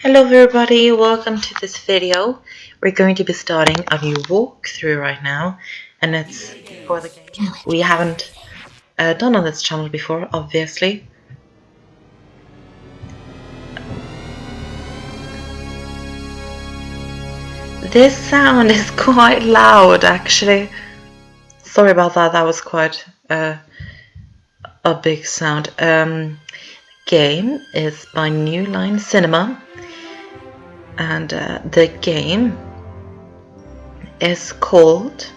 Hello everybody, welcome to this video. We're going to be starting a new walkthrough right now, and it's for the game we haven't done on this channel before, obviously. This sound is quite loud actually. Sorry about that, that was quite a big sound. Game is by New Line Cinema, and the game is called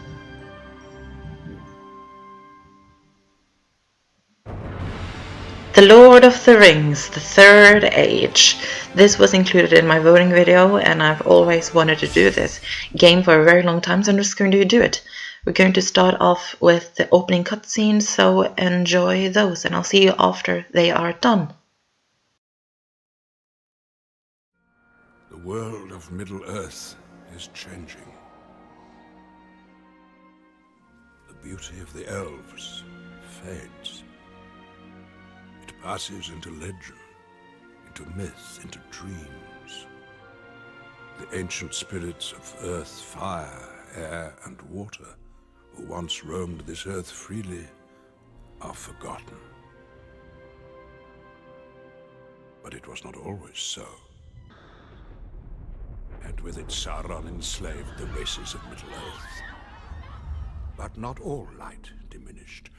The Lord of the Rings, the Third Age. This was included in my voting video, and I've always wanted to do this game for a very long time, so I'm just going to do it. We're going to start off with the opening cutscenes, so enjoy those, and I'll see you after they are done. The world of Middle-earth is changing. The beauty of the elves fades. It passes into legend, into myth, into dreams. The ancient spirits of earth, fire, air, and water, who once roamed this earth freely, are forgotten. But it was not always so. And with it Sauron enslaved the races of Middle-earth. But not all light diminished.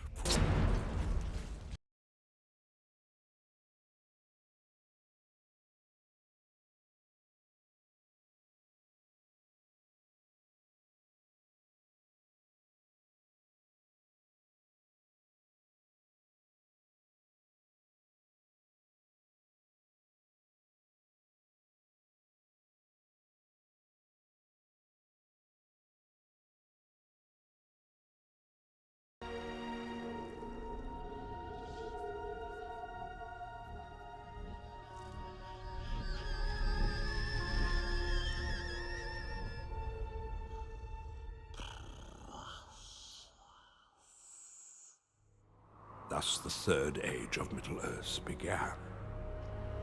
Thus the Third Age of Middle-earth began.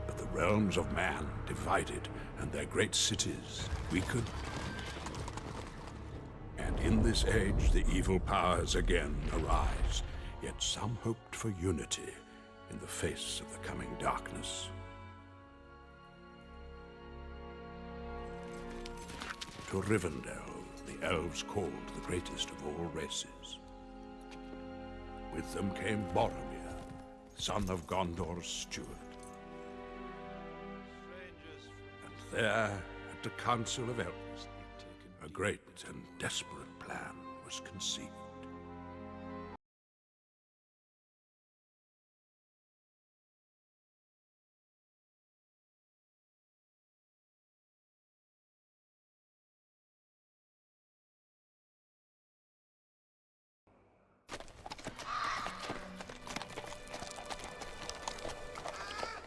But the realms of man divided, and their great cities weakened. And in this age the evil powers again arise, yet some hoped for unity in the face of the coming darkness. To Rivendell, the elves called the greatest of all races. With them came Boromir, son of Gondor's steward. And there, at the Council of Elves, a great and desperate plan was conceived.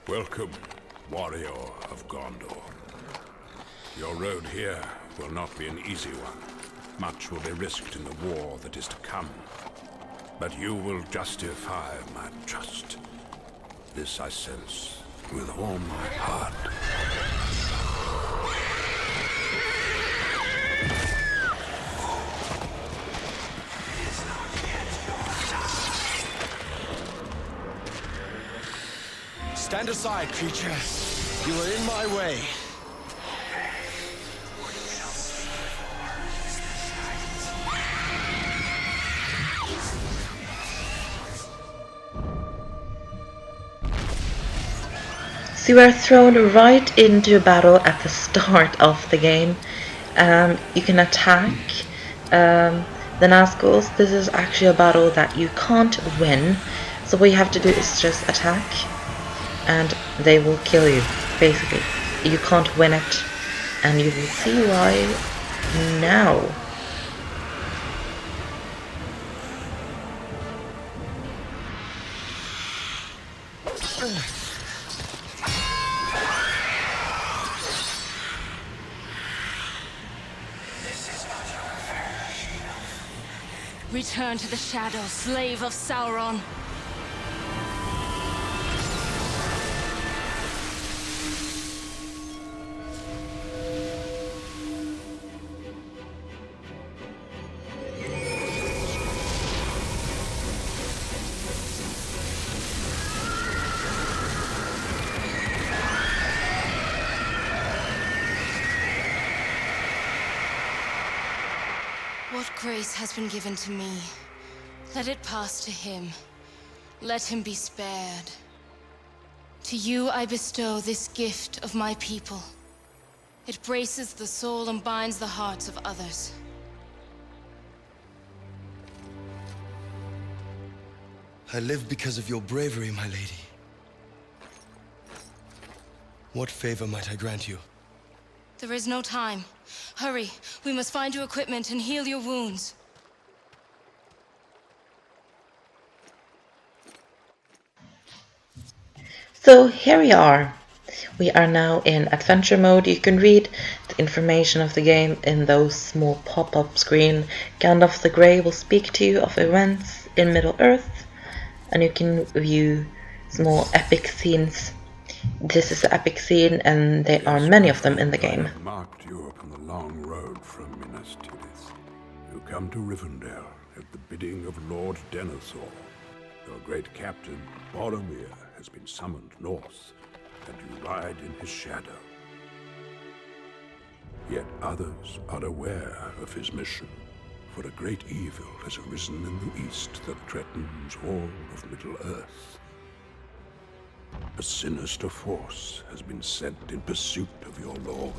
Welcome, warrior of Gondor. Your road here will not be an easy one. Much will be risked in the war that is to come. But you will justify my trust. This I sense with all my heart. Stand aside, creature. You are in my way. So we are thrown right into a battle at the start of the game. You can attack the nazguls. This is actually a battle that you can't win. So what you have to do is just attack, and they will kill you, basically. You can't win it, and you will see why now. Return to the shadow, slave of Sauron. What grace has been given to me, let it pass to him. Let him be spared. To you I bestow this gift of my people. It braces the soul and binds the hearts of others. I live because of your bravery, my lady. What favor might I grant you? There is no time. Hurry, we must find you equipment and heal your wounds. So here we are. We are now in adventure mode. You can read the information of the game in those small pop-up screen. Gandalf the Grey will speak to you of events in Middle-earth, and you can view small epic scenes. This is the epic scene, and there are many of them in the game. I have marked you upon the long road from Minas Tirith. You come to Rivendell at the bidding of Lord Denethor. Your great captain, Boromir, has been summoned north, and you ride in his shadow. Yet others are aware of his mission, for a great evil has arisen in the east that threatens all of Middle-earth. A sinister force has been sent in pursuit of your lord.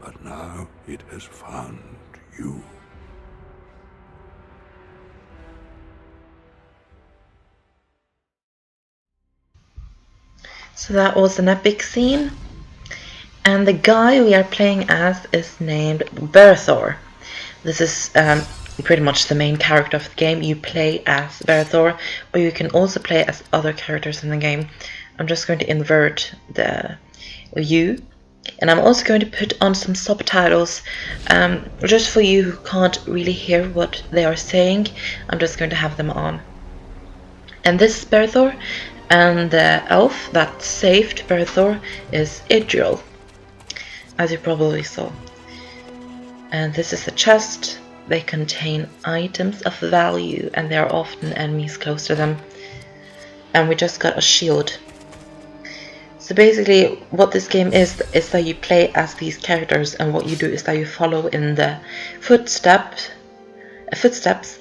But now it has found you. So that was an epic scene. And the guy we are playing as is named Berethor. This is pretty much the main character of the game. You play as Berethor, or you can also play as other characters in the game. I'm just going to invert the view, and I'm also going to put on some subtitles just for you who can't really hear what they are saying. I'm just going to have them on. And this is Berethor, and the elf that saved Berethor is Idrial, as you probably saw. And this is a chest. They contain items of value, and there are often enemies close to them. And we just got a shield. So basically what this game is that you play as these characters, and what you do is that you follow in the footsteps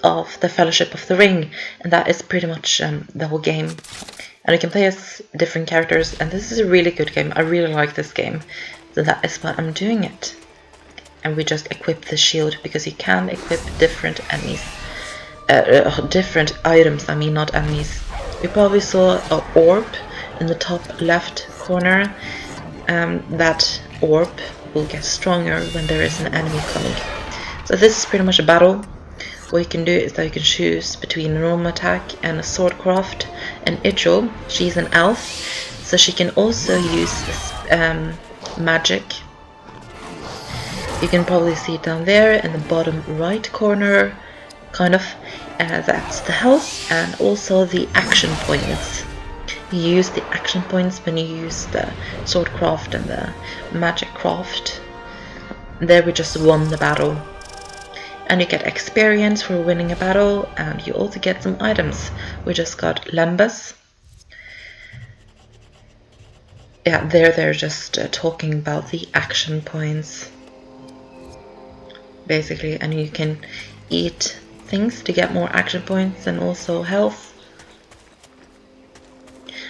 of the Fellowship of the Ring, and that is pretty much the whole game. And you can play as different characters, and this is a really good game. I really like this game, so that is why I'm doing it. And we just equip the shield, because you can equip different enemies, different items, I mean, not enemies. You probably saw an orb in the top left corner. That orb will get stronger when there is an enemy coming. So this is pretty much a battle. What you can do is that you can choose between a normal attack and a swordcraft. And Idrial, she's an elf, so she can also use magic. You can probably see it down there in the bottom right corner, kind of. That's the health and also the action points. You use the action points when you use the swordcraft and the magic craft. There we just won the battle. And you get experience for winning a battle, and you also get some items. We just got Lembas. Yeah, they're just talking about the action points, basically, and you can eat things to get more action points and also health.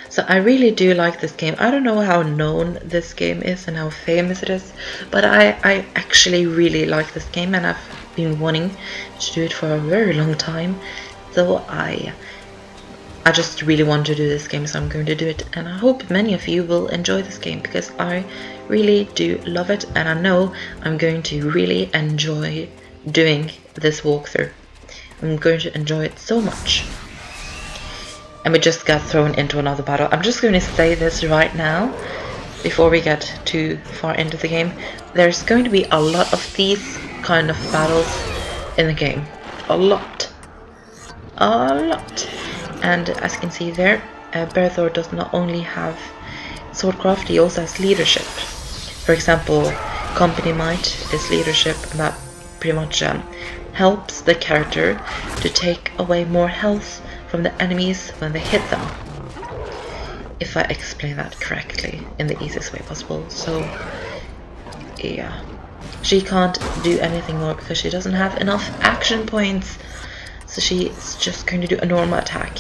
So I really do like this game. I don't know how known this game is and how famous it is, but I actually really like this game, and I've been wanting to do it for a very long time. So I just really want to do this game, so I'm going to do it, and I hope many of you will enjoy this game, because I really do love it, and I know I'm going to really enjoy doing this walkthrough. I'm going to enjoy it so much. And we just got thrown into another battle. I'm just going to say this right now, before we get too far into the game. There's going to be a lot of these kind of battles in the game. A lot. And as you can see there, Berethor does not only have swordcraft, he also has leadership. For example, company might is leadership, and that pretty much helps the character to take away more health from the enemies when they hit them. If I explain that correctly in the easiest way possible. So yeah, she can't do anything more because she doesn't have enough action points. So she's just going to do a normal attack.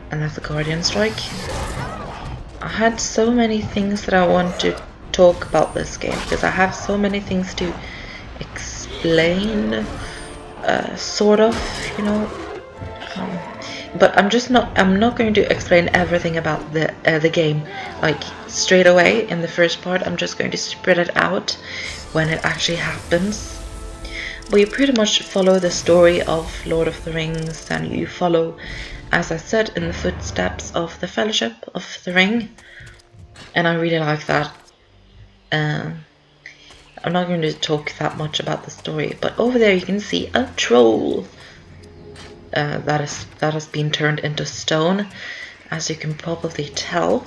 And that's a Guardian Strike. I had so many things that I want to talk about this game because I have so many things to explain, sort of, you know. But I'm not going to explain everything about the game like straight away in the first part. I'm just going to spread it out when it actually happens. But you pretty much follow the story of Lord of the Rings, and you follow, as I said, in the footsteps of the Fellowship of the Ring. And I really like that. I'm not going to talk that much about the story, but over there you can see a troll that has been turned into stone, as you can probably tell.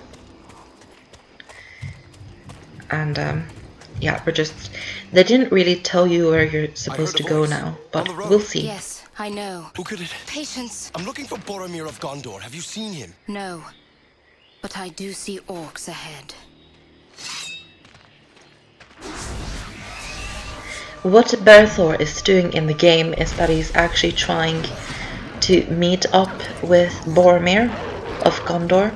And yeah, they didn't really tell you where you're supposed to go now, but we'll see. Yes, I know. Who could it? Patience. I'm looking for Boromir of Gondor. Have you seen him? No, but I do see orcs ahead. What Berethor is doing in the game is that he's actually trying to meet up with Boromir of Gondor.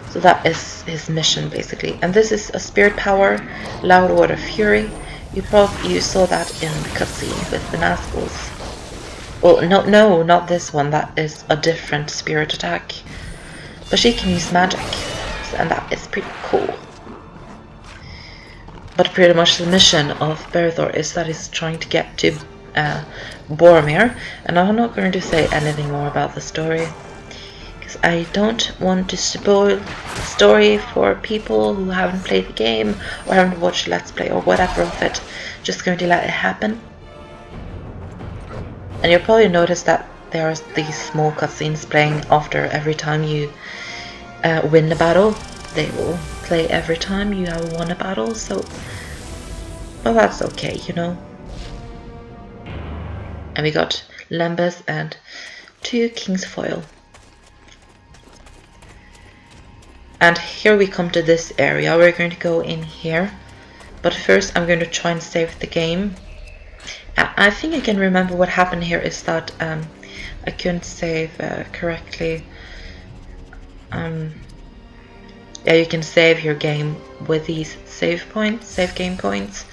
So that is his mission basically. And this is a spirit power, Loud Water Fury. You saw that in the cutscene with the nazguls. Well, no, not this one. That is a different spirit attack. But she can use magic, and that is pretty cool. But pretty much the mission of Berethor is that he's trying to get to Boromir, and I'm not going to say anything more about the story because I don't want to spoil the story for people who haven't played the game or haven't watched Let's Play or whatever of it. Just going to let it happen. And you'll probably notice that there are these small cutscenes playing after every time you win a battle. They will play every time you have won a battle, so well, that's okay, you know. And we got Lembas and 2 King's Foil. And here we come to this area. We're going to go in here, but first I'm going to try and save the game. I think I can remember what happened here is that I couldn't save correctly. Yeah, you can save your game with these save game points.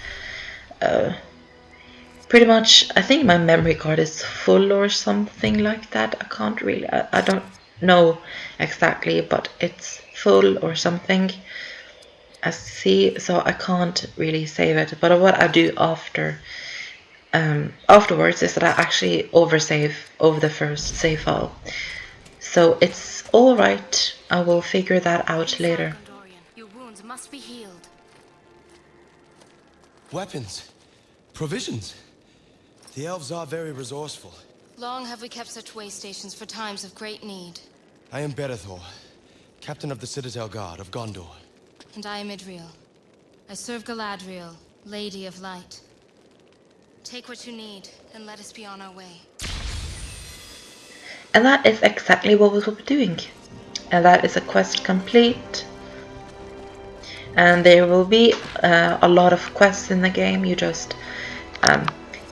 Pretty much, I think my memory card is full or something like that. I can't really, I don't know exactly, but it's full or something. I see, so I can't really save it. But what I do afterwards is that I actually oversave over the first save file. So it's alright, I will figure that out later. Your wounds must be healed. Weapons. Provisions. The elves are very resourceful. Long have we kept such way stations for times of great need. I am Berethor, captain of the Citadel Guard of Gondor. And I am Idrial. I serve Galadriel, Lady of Light. Take what you need, and let us be on our way. And that is exactly what we will be doing. And that is a quest complete. And there will be a lot of quests in the game. You just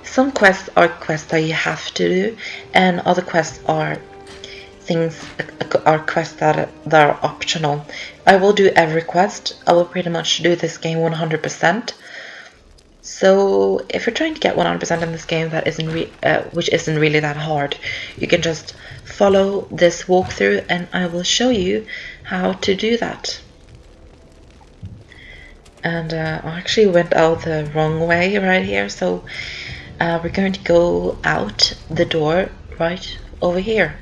some quests are quests that you have to do, and other quests are quests that are optional. I will do every quest. I will pretty much do this game 100%. So if you're trying to get 100% in this game, that which isn't really that hard, you can just follow this walkthrough, and I will show you how to do that. And I actually went out the wrong way right here, so we're going to go out the door right over here,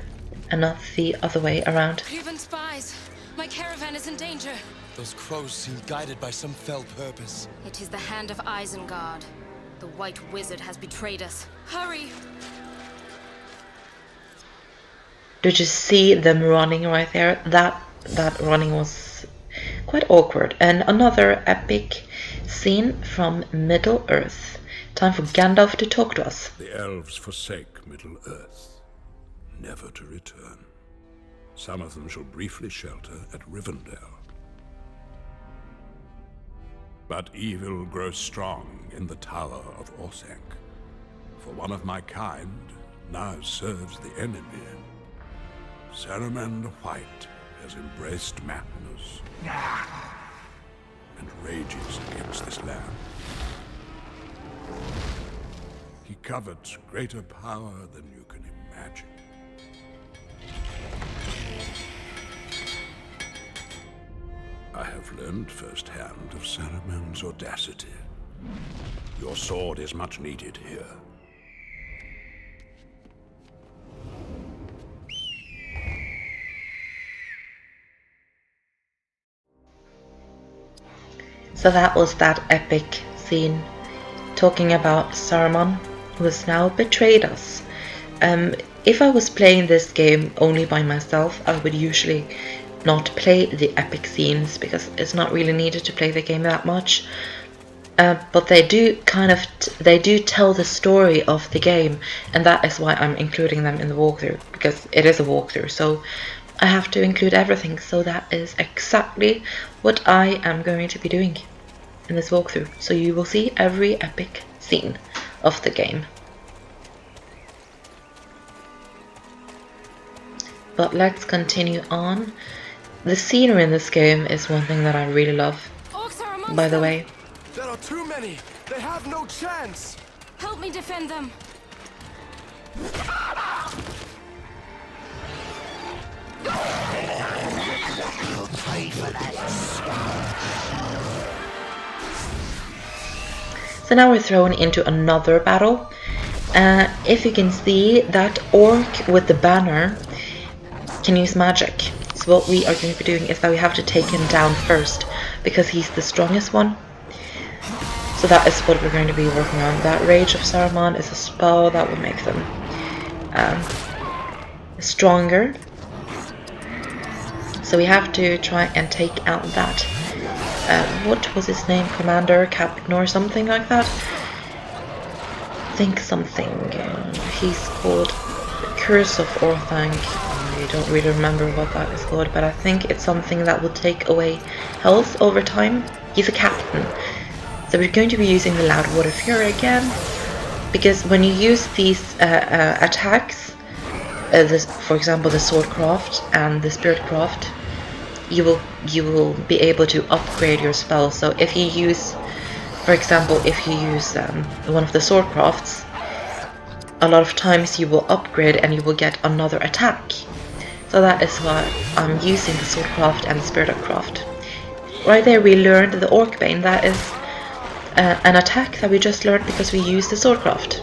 and not the other way around. Cleveland spies! My caravan is in danger! Those crows seem guided by some fell purpose. It is the hand of Isengard. The White Wizard has betrayed us. Hurry! Did you see them running right there? That running was quite awkward. And another epic scene from Middle-earth. Time for Gandalf to talk to us. The elves forsake Middle-earth, never to return. Some of them shall briefly shelter at Rivendell. But evil grows strong in the Tower of Orsak. For one of my kind now serves the enemy. Saruman the White has embraced madness and rages against this land. He covets greater power than you can imagine. I have learned firsthand of Saruman's audacity. Your sword is much needed here. So that was that epic scene talking about Saruman, who has now betrayed us. If I was playing this game only by myself, I would usually not play the epic scenes because it's not really needed to play the game that much. But they do tell the story of the game, and that is why I'm including them in the walkthrough, because it is a walkthrough, so I have to include everything. So that is exactly what I am going to be doing in this walkthrough. So you will see every epic scene of the game. But let's continue on. The scenery in this game is one thing that I really love, by the way. There are too many. They have no chance. Help me defend them. So now we're thrown into another battle. If you can see, that orc with the banner can use magic. So what we are going to be doing is that we have to take him down first, because he's the strongest one. So that is what we're going to be working on. That Rage of Saruman is a spell that will make them stronger. So we have to try and take out that, what was his name, Commander, Captain or something like that? Think something. He's called Curse of Orthanc. I don't really remember what that is called, but I think it's something that will take away health over time. He's a captain. So we're going to be using the Loud Water Fury again, because when you use these attacks, for example the Swordcraft and the Spiritcraft, you will be able to upgrade your spells. So if you use, for example, if you use one of the Swordcrafts, a lot of times you will upgrade and you will get another attack. So that is why I'm using the Swordcraft and the Spiritcraft. Right there we learned the Orcbane. That is an attack that we just learned because we used the Swordcraft.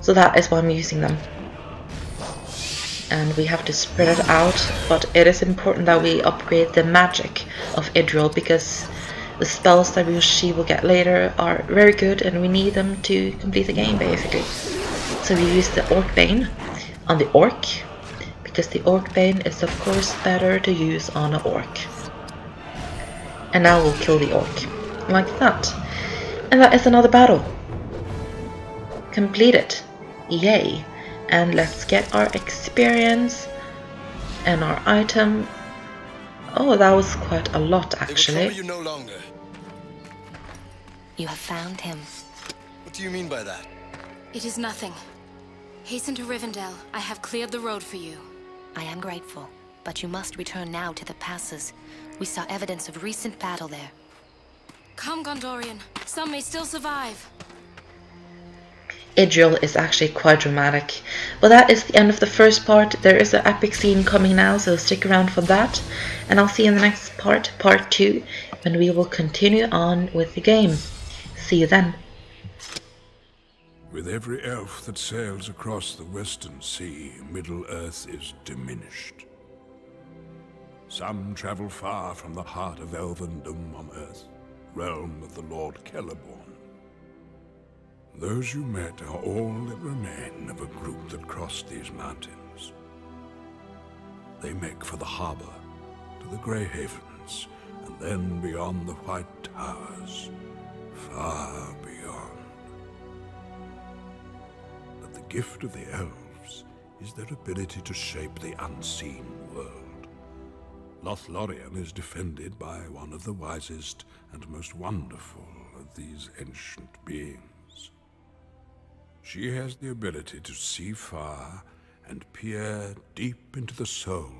So that is why I'm using them. And we have to spread it out, but it is important that we upgrade the magic of Idrial, because the spells that she will get later are very good and we need them to complete the game basically. So we use the Orcbane on the orc, because the Orcbane is of course better to use on an orc. And now we'll kill the orc, like that. And that is another battle completed. Yay. And let's get our experience and our item. Oh, that was quite a lot actually. They will trouble you no longer. You have found him. What do you mean by that? It is nothing. Hasten to Rivendell. I have cleared the road for you. I am grateful, but you must return now to the passes. We saw evidence of recent battle there. Come, Gondorian. Some may still survive. Idrial is actually quite dramatic. But that is the end of the first part. There is an epic scene coming now, so stick around for that. And I'll see you in the next part, part 2, when we will continue on with the game. See you then. With every elf that sails across the Western Sea, Middle-earth is diminished. Some travel far from the heart of Elvendom on Earth, realm of the Lord Celeborn. Those you met are all that remain of a group that crossed these mountains. They make for the harbor, to the Grey Havens, and then beyond the White Towers, far beyond. But the gift of the elves is their ability to shape the unseen world. Lothlorien is defended by one of the wisest and most wonderful of these ancient beings. She has the ability to see far and peer deep into the soul